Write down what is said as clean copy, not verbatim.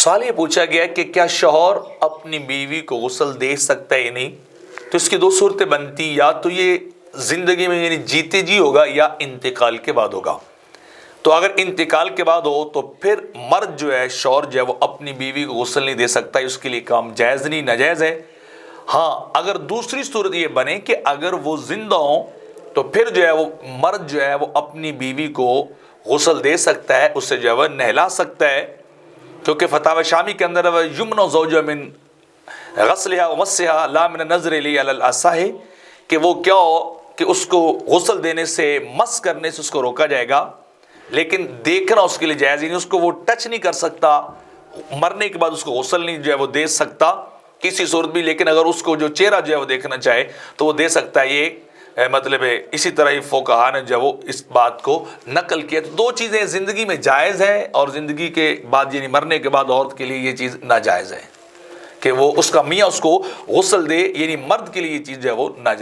سوال یہ پوچھا گیا کہ کیا شوہر اپنی بیوی کو غسل دے سکتا ہے یا نہیں؟ تو اس کی دو صورتیں بنتی، یا تو یہ زندگی میں یعنی جیتے جی ہوگا یا انتقال کے بعد ہوگا۔ تو اگر انتقال کے بعد ہو تو پھر مرد جو ہے، شوہر جو ہے، وہ اپنی بیوی کو غسل نہیں دے سکتا، اس کے لیے کام جائز نہیں، ناجائز ہے۔ ہاں اگر دوسری صورت یہ بنے کہ اگر وہ زندہ ہوں تو پھر جو ہے وہ مرد جو ہے وہ اپنی بیوی کو غسل دے سکتا ہے، اسے جو ہے وہ نہلا سکتا ہے، کیونکہ فتاوی شامی کے اندر یمنع زوجہ من غسلها ومسها لا من النظر الیہ علی الاصح، کہ وہ کیا ہو کہ اس کو غسل دینے سے، مس کرنے سے اس کو روکا جائے گا، لیکن دیکھنا اس کے لیے جائز ہی نہیں، اس کو وہ ٹچ نہیں کر سکتا، مرنے کے بعد اس کو غسل نہیں جو ہے وہ دے سکتا کسی صورت بھی، لیکن اگر اس کو جو چہرہ جو ہے وہ دیکھنا چاہے تو وہ دے سکتا ہے۔ یہ مطلب ہے، اسی طرح ہی فقہاء نے جو وہ اس بات کو نقل کیا۔ تو دو چیزیں زندگی میں جائز ہے اور زندگی کے بعد یعنی مرنے کے بعد عورت کے لیے یہ چیز ناجائز ہے کہ وہ اس کا میاں اس کو غسل دے، یعنی مرد کے لیے یہ چیز جو ہے وہ ناجائز